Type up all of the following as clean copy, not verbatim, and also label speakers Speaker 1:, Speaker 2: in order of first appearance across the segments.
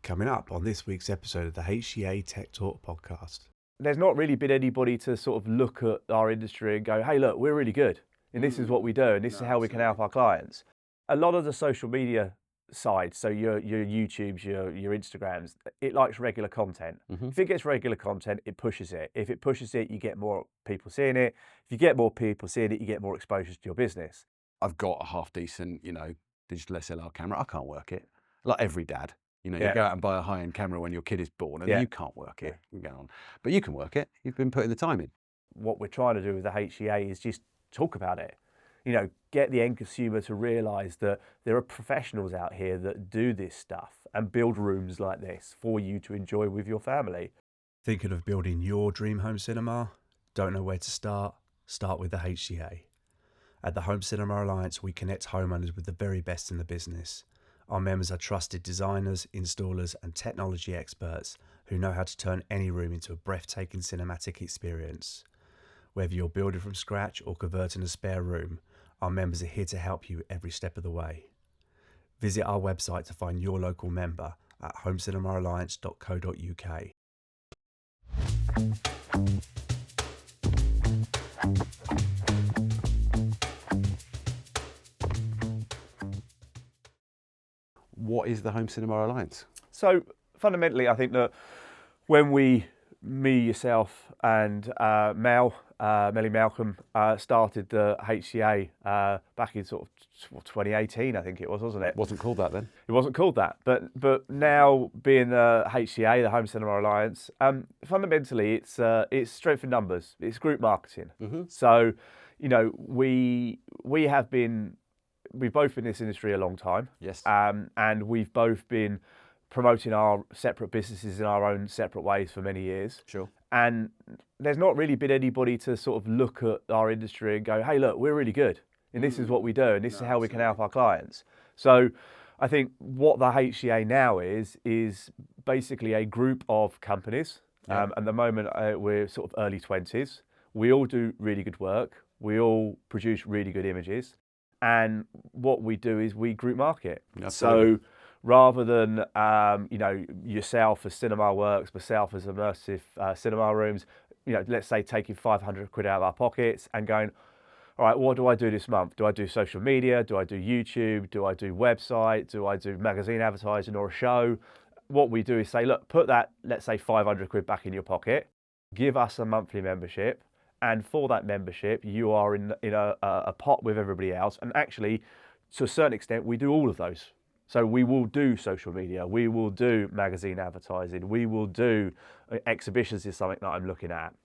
Speaker 1: Coming up on this week's episode of the HCA Tech Talk podcast.
Speaker 2: There's not really been anybody to sort of look at our industry and go, hey, look, we're really good. And this is what we do. And this is how we can help our clients. A lot of the social media side, so your YouTubes, your Instagrams, it likes regular content. If it gets regular content, it pushes it. If it pushes it, you get more people seeing it. If you get more people seeing it, you get more exposure to your business.
Speaker 3: I've got a half decent, digital SLR camera. I can't work it. Like every dad. You go out and buy a high-end camera when your kid is born and you can't work it. You go on. But you can work it. You've been putting the time in.
Speaker 2: What we're trying to do with the HCA is just talk about it. Get the end consumer to realise that there are professionals out here that do this stuff and build rooms like this for you to enjoy with your family.
Speaker 1: Thinking of building your dream home cinema? Don't know where to start? Start with the HCA. At the Home Cinema Alliance, we connect homeowners with the very best in the business. Our members are trusted designers, installers and technology experts who know how to turn any room into a breathtaking cinematic experience. Whether you're building from scratch or converting a spare room, our members are here to help you every step of the way. Visit our website to find your local member at homecinemaalliance.co.uk.
Speaker 3: What is the Home Cinema Alliance?
Speaker 2: So fundamentally, I think that when me, yourself and Melly Malcolm started the HCA back in sort of 2018, I think it was, wasn't it?
Speaker 3: It wasn't called that then.
Speaker 2: It wasn't called that, but now being the HCA, the Home Cinema Alliance, fundamentally it's strength in numbers. It's group marketing. So, we've both been in this industry a long time.
Speaker 3: Yes.
Speaker 2: And we've both been promoting our separate businesses in our own separate ways for many years.
Speaker 3: Sure.
Speaker 2: And there's not really been anybody to sort of look at our industry and go, hey, look, we're really good. And this is what we do. And this is how we can help our clients. So I think what the HCA now is basically a group of companies. At the moment, we're sort of early 20s. We all do really good work. We all produce really good images. And what we do is we group market.
Speaker 3: Absolutely.
Speaker 2: So rather than yourself as Cinema Works, myself as immersive cinema rooms, let's say taking 500 quid out of our pockets and going, all right, what do I do this month? Do I do social media? Do I do YouTube? Do I do website? Do I do magazine advertising or a show? What we do is say, look, put that, let's say 500 quid back in your pocket, give us a monthly membership. And for that membership, you are in a pot with everybody else. And actually, to a certain extent, we do all of those. So we will do social media, we will do magazine advertising, we will do exhibitions is something that I'm looking at.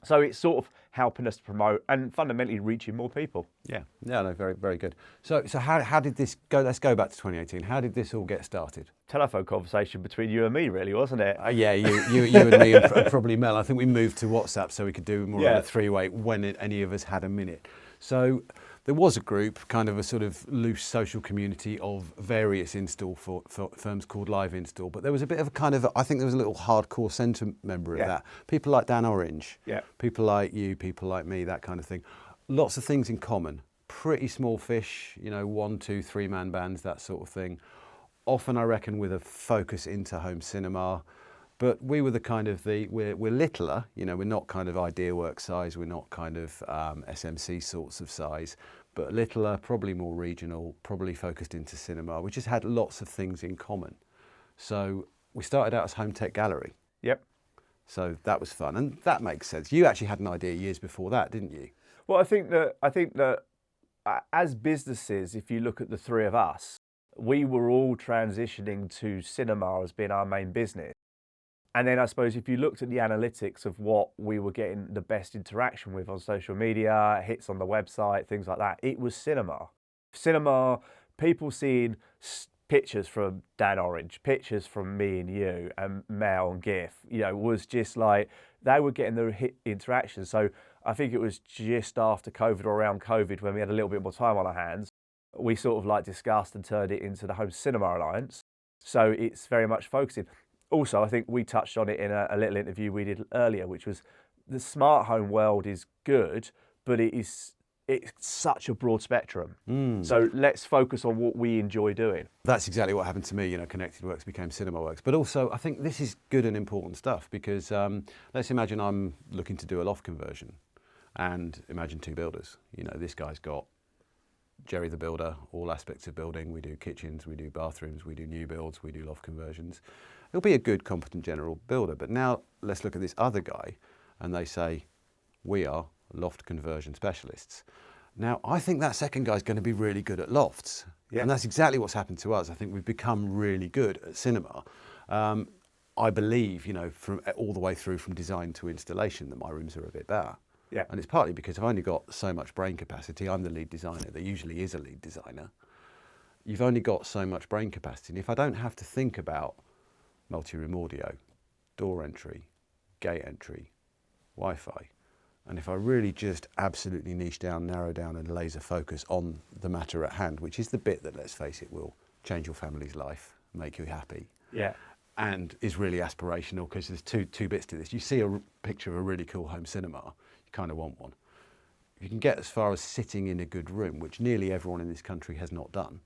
Speaker 2: So it's sort of helping us to promote and fundamentally reaching more people.
Speaker 3: Yeah, no, very, very good. So how did this go? Let's go back to 2018. How did this all get started?
Speaker 2: Telephone conversation between you and me, really, wasn't it?
Speaker 3: Yeah, you and me and probably Mel. I think we moved to WhatsApp so we could do more of a three-way when any of us had a minute. So there was a group, kind of a sort of loose social community of various install for firms called Live Install, but there was a bit of a kind of, I think there was a little hardcore centre member of that. People like Dan Orange, people like you, people like me, that kind of thing. Lots of things in common. Pretty small fish, 1, 2, 3 man bands, that sort of thing. Often, I reckon, with a focus into home cinema. But we were the kind of we're littler, we're not kind of Idea Work size, we're not kind of SMC sorts of size, but littler, probably more regional, probably focused into cinema. We just had lots of things in common. So we started out as Home Tech Gallery.
Speaker 2: Yep.
Speaker 3: So that was fun, and that makes sense. You actually had an idea years before that, didn't you?
Speaker 2: Well, I think that as businesses, if you look at the three of us, we were all transitioning to cinema as being our main business. And then I suppose if you looked at the analytics of what we were getting the best interaction with on social media, hits on the website, things like that, it was cinema. Cinema, people seeing pictures from Dan Orange, pictures from me and you and Mel and Giff, was just like, they were getting the hit interaction. So I think it was just after COVID or around COVID when we had a little bit more time on our hands, we sort of like discussed and turned it into the Home Cinema Alliance. So it's very much focusing. Also, I think we touched on it in a little interview we did earlier, which was the smart home world is good, but it it's such a broad spectrum. So let's focus on what we enjoy doing.
Speaker 3: That's exactly what happened to me. Connected Works became Cinema Works. But also, I think this is good and important stuff because let's imagine I'm looking to do a loft conversion, and imagine two builders. This guy's got Jerry the builder, all aspects of building. We do kitchens, we do bathrooms, we do new builds, we do loft conversions. He'll be a good, competent general builder. But now let's look at this other guy, and they say, we are loft conversion specialists. Now, I think that second guy's going to be really good at lofts. Yeah. And that's exactly what's happened to us. I think we've become really good at cinema. I believe, from all the way through from design to installation, that my rooms are a bit better. Yeah. And it's partly because I've only got so much brain capacity. I'm the lead designer. There usually is a lead designer. You've only got so much brain capacity. And if I don't have to think about multi-room audio, door entry, gate entry, Wi-Fi, and if I really just absolutely niche down, narrow down and laser focus on the matter at hand, which is the bit that, let's face it, will change your family's life, make you happy, and is really aspirational, because there's two bits to this. You see a picture of a really cool home cinema, you kind of want one. You can get as far as sitting in a good room, which nearly everyone in this country has not done.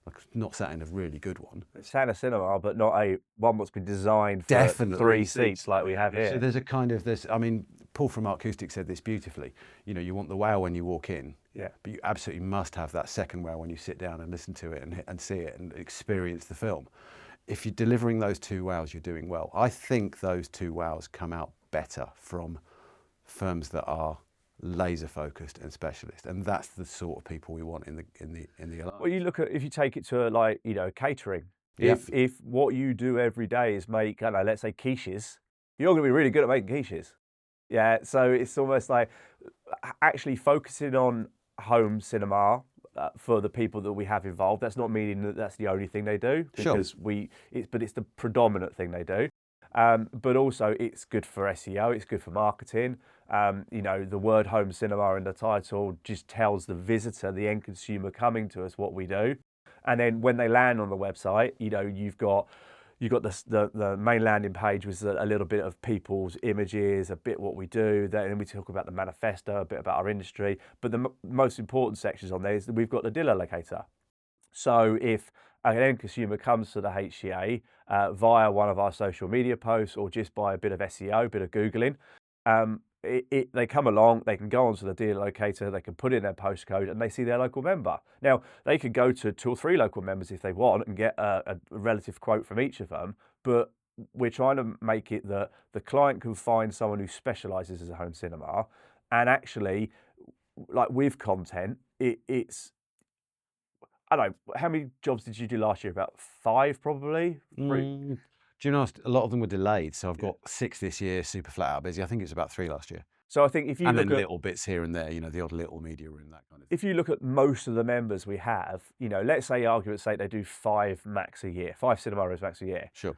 Speaker 3: Like, not sat in a really good one.
Speaker 2: It's sat in a cinema, but not one that's been designed for three seats like we have here.
Speaker 3: So there's a kind of this, Paul from Acoustic said this beautifully. You want the wow when you walk in, but you absolutely must have that second wow when you sit down and listen to it and see it and experience the film. If you're delivering those two wows, you're doing well. I think those two wows come out better from firms that are laser focused and specialist, and that's the sort of people we want in the alliance.
Speaker 2: Well, you look at, if you take it to catering. If what you do every day is make, let's say quiches, you're going to be really good at making quiches. Yeah, so it's almost like actually focusing on home cinema for the people that we have involved. That's not meaning that that's the only thing they do, because it's the predominant thing they do. But also it's good for SEO, it's good for marketing. The word home cinema in the title just tells the visitor, the end consumer coming to us, what we do. And then when they land on the website, you've got the main landing page with a little bit of people's images, a bit what we do. Then we talk about the manifesto, a bit about our industry. But the most important sections on there is that we've got the dealer locator. So if an end consumer comes to the HCA via one of our social media posts, or just by a bit of SEO, a bit of Googling, they come along, they can go onto the dealer locator, they can put in their postcode, and they see their local member. Now, they could go to 2 or 3 local members if they want and get a relative quote from each of them, but we're trying to make it that the client can find someone who specialises as a home cinema, and actually, like with content, it's, I don't know, how many jobs did you do last year? About 5, probably? 3?
Speaker 3: Do you know, a lot of them were delayed, so I've got 6 this year, super flat out busy. I think it was about 3 last year.
Speaker 2: So I think if you
Speaker 3: look
Speaker 2: at
Speaker 3: little bits here and there, the odd little media room, that kind of thing.
Speaker 2: If you look at most of the members we have, let's say, argument's sake, they do 5 max a year, 5 cinema rooms max a year.
Speaker 3: Sure.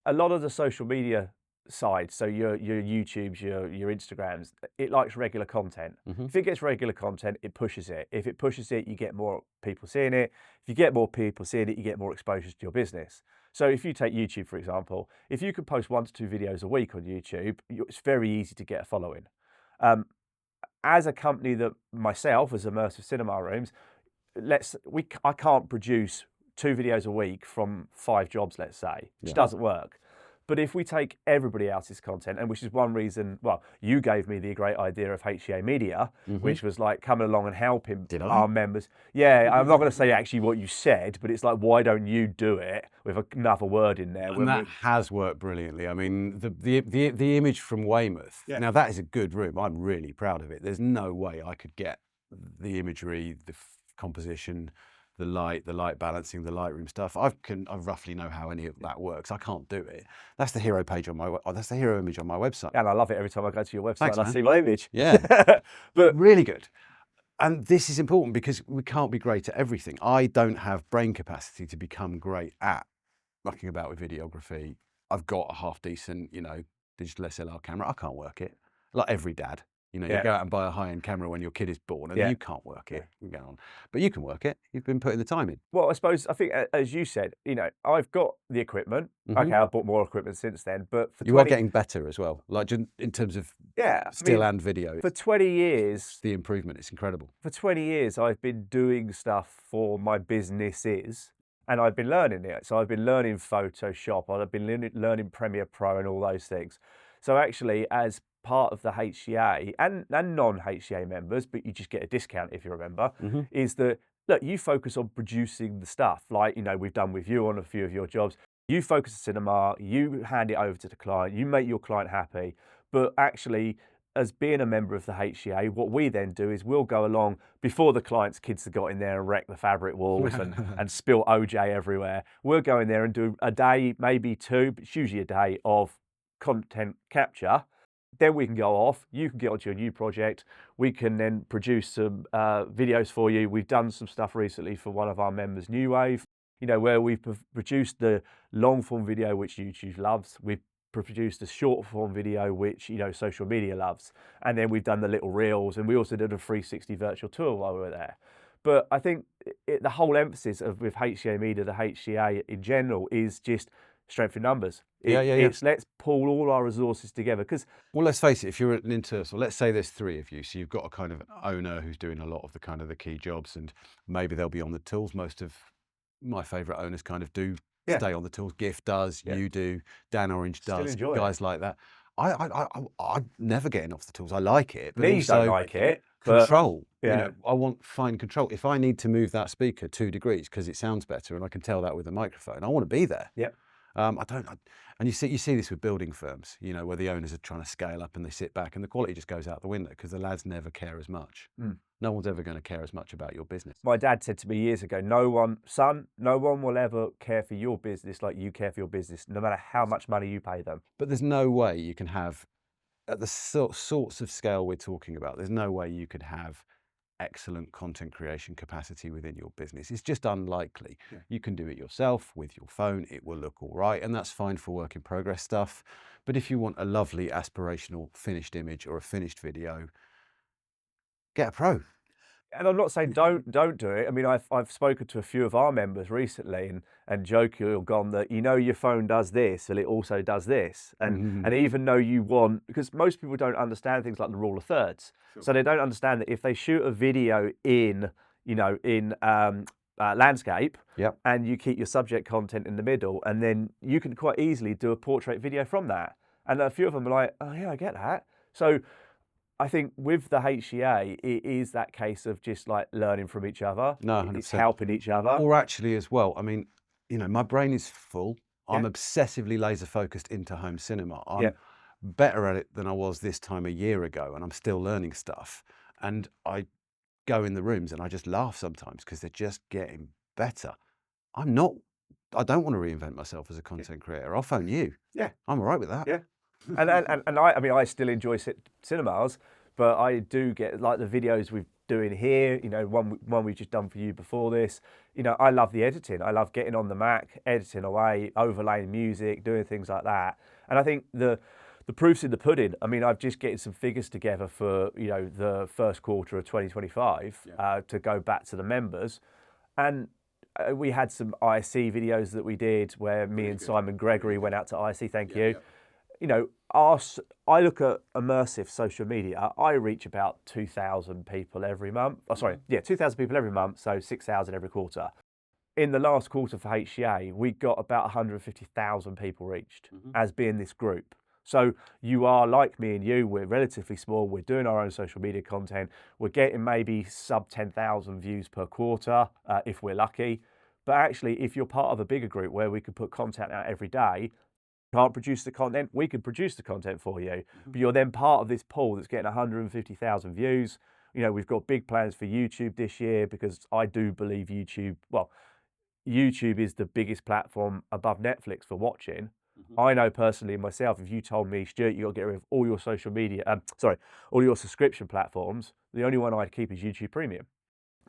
Speaker 2: A lot of the social media side, so your YouTubes, your Instagrams, it likes regular content. If it gets regular content, it pushes it. If it pushes it, you get more people seeing it. If you get more people seeing it, you get more exposure to your business. So if you take YouTube, for example, if you could post 1 to 2 videos a week on YouTube, it's very easy to get a following. As a company that myself, as Immersive Cinema Rooms, I can't produce 2 videos a week from 5 jobs, let's say, which doesn't work. But if we take everybody else's content, and which is one reason, well, you gave me the great idea of HCA Media, which was like coming along and helping our members. Yeah, I'm not going to say actually what you said, but it's like, why don't you do it with another word in there?
Speaker 3: And that has worked brilliantly. I mean, the image from Weymouth, now that is a good room. I'm really proud of it. There's no way I could get the imagery, the composition, the light balancing, the Lightroom stuff. I roughly know how any of that works. I can't do it. That's the hero page on that's the hero image on my website.
Speaker 2: And I love it every time I go to your website.
Speaker 3: Thanks,
Speaker 2: and
Speaker 3: man.
Speaker 2: I see my image.
Speaker 3: Yeah, but really good. And this is important because we can't be great at everything. I don't have brain capacity to become great at mucking about with videography. I've got a half decent, digital SLR camera. I can't work it. Like every dad. You know,
Speaker 2: Yeah.
Speaker 3: you go out and buy a high-end camera when your kid is born, and
Speaker 2: Yeah.
Speaker 3: you can't work it. You go on, but you can work it. You've been putting the time in.
Speaker 2: Well, I think, as you said, you know, I've got the equipment. Okay, I've bought more equipment since then, but for
Speaker 3: You are getting better as well, like just in terms of still and video.
Speaker 2: For 20 years,
Speaker 3: The improvement is incredible.
Speaker 2: for 20 years, I've been doing stuff for my businesses, and I've been learning it. So I've been learning Photoshop, I've been learning Premiere Pro and all those things. So actually, as part of the HCA and non-HCA members, but you just get a discount if you're a member, is that, look, you focus on producing the stuff, like, you know, we've done with you on a few of your jobs. You focus on cinema, you hand it over to the client, you make your client happy. But actually, as being a member of the HCA, what we then do is we'll go along before the client's kids have got in there and wreck the fabric walls and spill OJ everywhere. We'll go in there and do a day, maybe two, but it's usually a day of content capture. Then we can go off, you can get onto your new project, we can then produce some videos for you. We've done some stuff recently for one of our members, New Wave, you know, where we've produced the long form video, which YouTube loves. We've produced a short form video, which, you know, social media loves. And then we've done the little reels, and we also did a 360 virtual tour while we were there. But I think the whole emphasis of with HCA Media, the HCA in general, is just strength in numbers. It's let's pull all our resources together. Because,
Speaker 3: well, let's face it, if you're an Intersul, let's say there's three of you, so you've got a kind of an owner who's doing a lot of the kind of the key jobs, and maybe they'll be on the tools. Most of my favourite owners kind of do stay on the tools. Gift does, you do, Dan Orange does, guys like that. I never getting off the tools. I like it, but
Speaker 2: these don't like it.
Speaker 3: Control. You know, I want fine control. If I need to move that speaker 2 degrees because it sounds better, and I can tell that with a microphone, I want to be there. And you see this with building firms, you know, where the owners are trying to scale up and they sit back and the quality just goes out the window because the lads never care as much. No one's ever going to care as much about your business.
Speaker 2: My dad said to me years ago, no one will ever care for your business like you care for your business, no matter how much money you pay them.
Speaker 3: But there's no way you can have, at the sorts of scale we're talking about, there's no way you could have excellent content creation capacity within your business. It's just unlikely. You can do it yourself with your phone. It will look all right, and that's fine for work in progress stuff. But if you want a lovely aspirational finished image or a finished video, get a pro.
Speaker 2: And I'm not saying don't do it. I mean, I've spoken to a few of our members recently and jokingly gone that, you know, your phone does this and it also does this. And even though you want, because most people don't understand things like the rule of thirds. So they don't understand that if they shoot a video in, you know, in landscape, and you keep your subject content in the middle, and then you can quite easily do a portrait video from that. And a few of them are like, oh yeah, I get that. So I think with the HCA, it is that case of just like learning from each other.
Speaker 3: No, 100%.
Speaker 2: It's helping each other.
Speaker 3: Or actually as well, I mean, you know, my brain is full. I'm obsessively laser focused into home cinema. I'm better at it than I was this time a year ago, and I'm still learning stuff. And I go in the rooms and I just laugh sometimes because they're just getting better. I don't want to reinvent myself as a content creator. I'll phone you. I'm all right with that.
Speaker 2: And I mean, I still enjoy cinemas, but I do get like the videos we're doing here, you know, one we've just done for you before this. You know, I love the editing. I love getting on the Mac, editing away, overlaying music, doing things like that. And I think the proof's in the pudding. I mean, I've just getting some figures together for, you know, the first quarter of 2025 to go back to the members. And we had some IC videos that we did where me and Simon Gregory went out to IC, thank you. You know, I look at immersive social media. I reach about 2,000 people every month. 2,000 people every month, so 6,000 every quarter. In the last quarter for HCA, we got about 150,000 people reached as being this group. So you are like me and you, we're relatively small, we're doing our own social media content, we're getting maybe sub 10,000 views per quarter if we're lucky. But actually, if you're part of a bigger group where we could put content out every day, can't produce the content, we can produce the content for you. But you're then part of this pool that's getting 150,000 views. You know, we've got big plans for YouTube this year because I do believe YouTube is the biggest platform above Netflix for watching. I know personally myself, if you told me, Stuart, you got to get rid of all your social media, all your subscription platforms, the only one I'd keep is YouTube Premium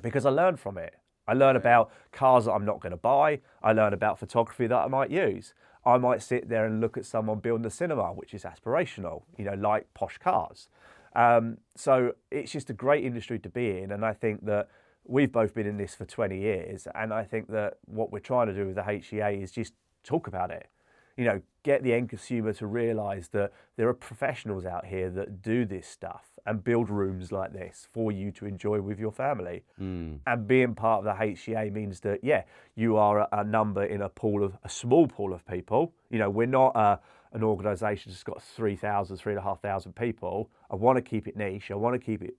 Speaker 2: because I learn from it. I learn about cars that I'm not going to buy. I learn about photography that I might use. I might sit there and look at someone building a cinema, which is aspirational, you know, like posh cars. So it's just a great industry to be in, and I think that we've both been in this for 20 years, and I think that what we're trying to do with the HCA is just talk about it. You know, get the end consumer to realise that there are professionals out here that do this stuff and build rooms like this for you to enjoy with your family. And being part of the HCA means that, yeah, you are a number in a small pool of people. You know, we're not an organisation that's got 3,000, 3,500 people. I want to keep it niche. I want to keep it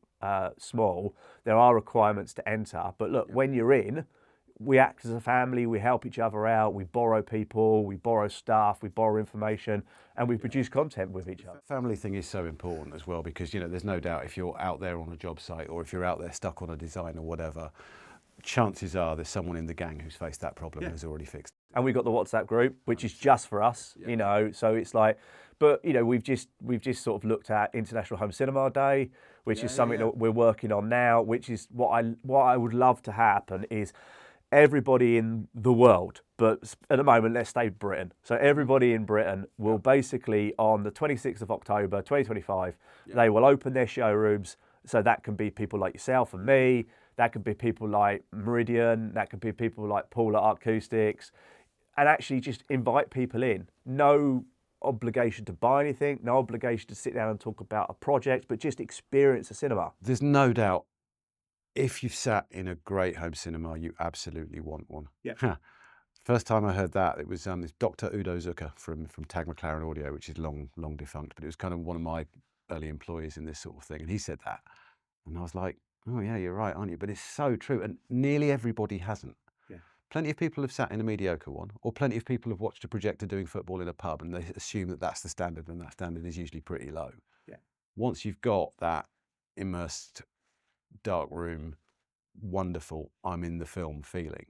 Speaker 2: small. There are requirements to enter. But look, when you're in, we act as a family, we help each other out, we borrow people, we borrow stuff, we borrow information, and we produce content with each other.
Speaker 3: Family thing is so important as well, because, you know, there's no doubt if you're out there on a job site or if you're out there stuck on a design or whatever, chances are there's someone in the gang who's faced that problem and has already fixed it.
Speaker 2: And we've got the WhatsApp group, which is just for us, you know, so it's like, but, you know, we've just sort of looked at International Home Cinema Day, which is something that we're working on now, which is what I would love to happen is everybody in the world, but at the moment, let's stay Britain. So everybody in Britain will basically, on the 26th of October, 2025, they will open their showrooms. So that can be people like yourself and me. That could be people like Meridian. That could be people like Paul at Acoustics. And actually just invite people in. No obligation to buy anything, no obligation to sit down and talk about a project, but just experience a cinema.
Speaker 3: There's no doubt, if you've sat in a great home cinema, you absolutely want one.
Speaker 2: Yeah.
Speaker 3: First time I heard that, it was this Dr. Udo Zucker from Tag McLaren Audio, which is long defunct, but it was kind of one of my early employees in this sort of thing. And he said that. And I was like, oh yeah, you're right, aren't you? But it's so true. And nearly everybody hasn't.
Speaker 2: Yeah.
Speaker 3: Plenty of people have sat in a mediocre one, or plenty of people have watched a projector doing football in a pub and they assume that that's the standard, and that standard is usually pretty low.
Speaker 2: Yeah.
Speaker 3: Once you've got that immersed dark room, wonderful, I'm in the film feeling,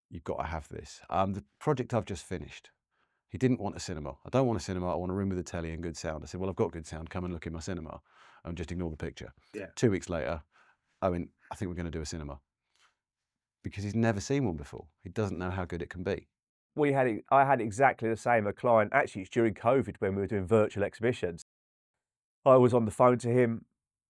Speaker 3: you've got to have this. The project I've just finished, he didn't want a cinema. I don't want a cinema, I want a room with a telly and good sound. I said, well, I've got good sound, come and look in my cinema, and just ignore the picture.
Speaker 2: Yeah.
Speaker 3: 2 weeks later, Owen, I think we're going to do a cinema. Because he's never seen one before. He doesn't know how good it can be.
Speaker 2: I had exactly the same. A client, actually it's during COVID when we were doing virtual exhibitions. I was on the phone to him.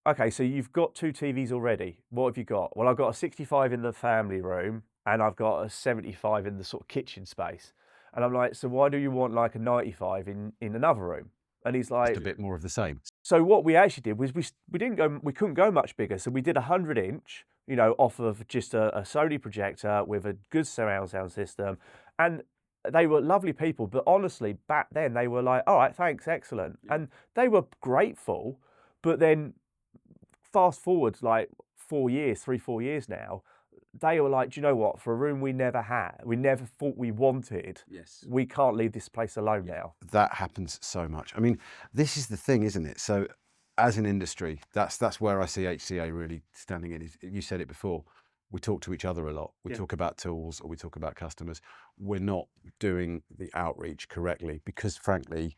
Speaker 2: Okay, so you've got 2 TVs already. What have you got? Well, I've got a 65 in the family room and I've got a 75 in the sort of kitchen space. And I'm like, so why do you want like a 95 in another room? And he's like,
Speaker 3: just a bit more of the same.
Speaker 2: So what we actually did was we couldn't go much bigger. So we did a 100-inch, you know, off of just a Sony projector with a good surround sound system. And they were lovely people, but honestly, back then they were like, all right, thanks, excellent. Yeah. And they were grateful, but then fast forward like 4 years, 3-4 years now, they were like, do you know what, for a room we never had, we never thought we wanted, we can't leave this place alone now.
Speaker 3: That happens so much. I mean, this is the thing, isn't it? So as an industry, that's where I see HCA really standing in. You said it before, we talk to each other a lot. We talk about tools or we talk about customers. We're not doing the outreach correctly because frankly,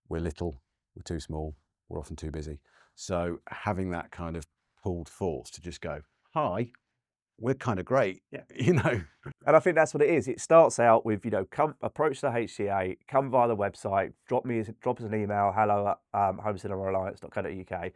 Speaker 3: we're little, we're too small, we're often too busy. So having that kind of pulled force to just go, hi, we're kind of great, you know.
Speaker 2: And I think that's what it is. It starts out with, you know, come approach the HCA, come via the website, drop us an email, hello@homecinemaalliance.co.uk.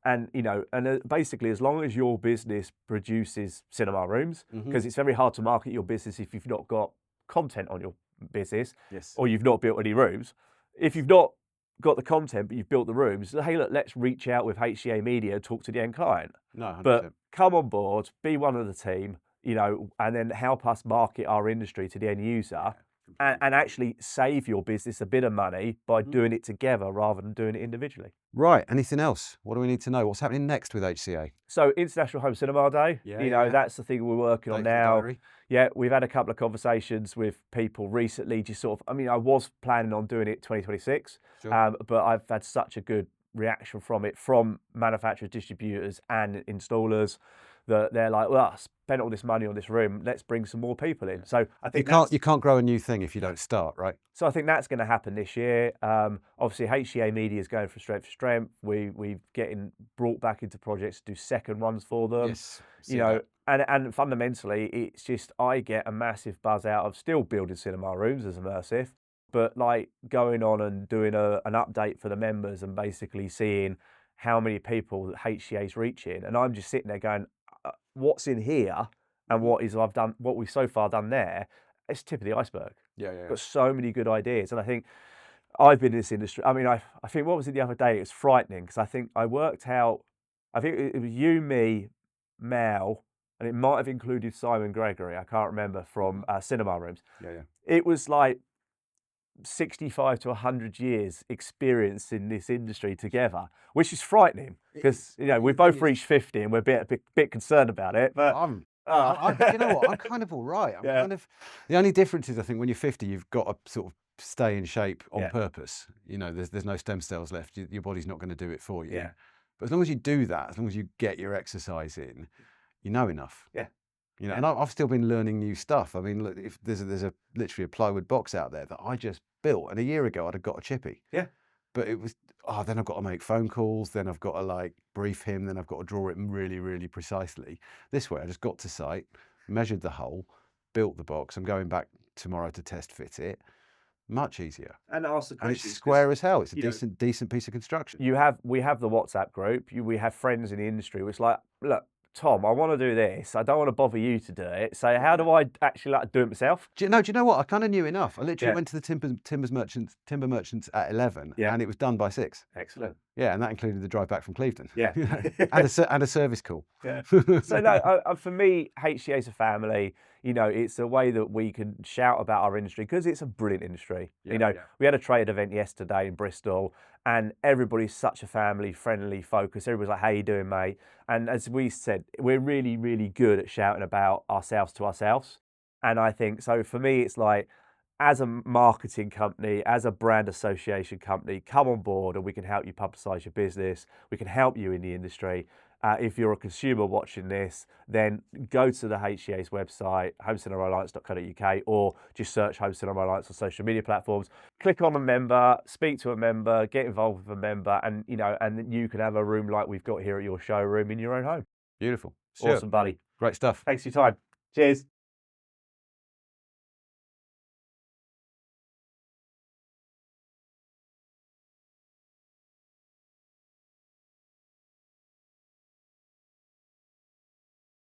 Speaker 2: And, you know, and basically as long as your business produces cinema rooms, because it's very hard to market your business if you've not got content on your business, or you've not built any rooms. If you've not got the content, but you've built the rooms, hey, look, let's reach out with HCA Media, talk to the end client.
Speaker 3: No, 100%.
Speaker 2: But come on board, be one of the team, you know, and then help us market our industry to the end user and actually save your business a bit of money by doing it together rather than doing it individually.
Speaker 3: Right. Anything else? What do we need to know? What's happening next with HCA?
Speaker 2: So International Home Cinema Day, that's the thing we're working on now. Yeah, we've had a couple of conversations with people recently, just sort of, I mean, I was planning on doing it 2026, but I've had such a good reaction from it, from manufacturers, distributors and installers, that they're like, well, I spent all this money on this room, let's bring some more people in. So I think
Speaker 3: you can't grow a new thing if you don't start, right?
Speaker 2: So I think that's going to happen this year. Obviously, HCA Media is going from strength to strength. We're getting brought back into projects to do second ones for them.
Speaker 3: Yes,
Speaker 2: you know, and fundamentally, it's just I get a massive buzz out of still building cinema rooms as immersive, but like going on and doing an update for the members and basically seeing how many people that HCA's reaching, and I'm just sitting there going, what's in here and what we've so far done there, it's tip of the iceberg.
Speaker 3: Yeah.
Speaker 2: Got so many good ideas, and I think I've been in this industry. I mean, I think, what was it the other day? It was frightening, because I think I worked out. I think it was you, me, Mel, and it might have included Simon Gregory. I can't remember, from Cinema Rooms.
Speaker 3: Yeah.
Speaker 2: It was like 65 to 100 years experience in this industry together, which is frightening, because we've both reached 50 and we're a bit concerned about it. But
Speaker 3: you know what? I'm kind of all right. The only difference is, I think, when you're 50, you've got to sort of stay in shape on purpose. There's no stem cells left. Your body's not going to do it for you.
Speaker 2: Yeah.
Speaker 3: But as long as you do that, as long as you get your exercise in, you know enough.
Speaker 2: Yeah.
Speaker 3: And I've still been learning new stuff. I mean, look, if there's literally a plywood box out there that I just built, and a year ago I'd have got a chippy.
Speaker 2: Yeah.
Speaker 3: But it was, then I've got to make phone calls, then I've got to brief him, then I've got to draw it really, really precisely. This way, I just got to site, measured the hole, built the box. I'm going back tomorrow to test fit it. Much easier.
Speaker 2: And ask the questions.
Speaker 3: And it's square as hell. It's a decent piece of construction.
Speaker 2: We have the WhatsApp group. We have friends in the industry. It's like, look, Tom, I want to do this. I don't want to bother you to do it. So how do I actually do it myself?
Speaker 3: Do you know what? I kind of knew enough. I literally went to the timber merchants at 11, and it was done by 6.
Speaker 2: Excellent.
Speaker 3: Yeah, and that included the drive back from Clevedon.
Speaker 2: Yeah.
Speaker 3: and a service call.
Speaker 2: Yeah. So no, for me, HCA is a family. It's a way that we can shout about our industry, because it's a brilliant industry. We had a trade event yesterday in Bristol, and everybody's such a family-friendly focus. Everybody's like, how you doing, mate? And as we said, we're really, really good at shouting about ourselves to ourselves. And I think, so for me, it's like, as a marketing company, as a brand association company, come on board and we can help you publicise your business. We can help you in the industry. If you're a consumer watching this, then go to the HCA's website, homecinemaalliance.co.uk, or just search Home Cinema Alliance on social media platforms. Click on a member, speak to a member, get involved with a member, and and you can have a room like we've got here at your showroom in your own home.
Speaker 3: Beautiful.
Speaker 2: Awesome, buddy.
Speaker 3: Great stuff.
Speaker 2: Thanks for your time. Cheers.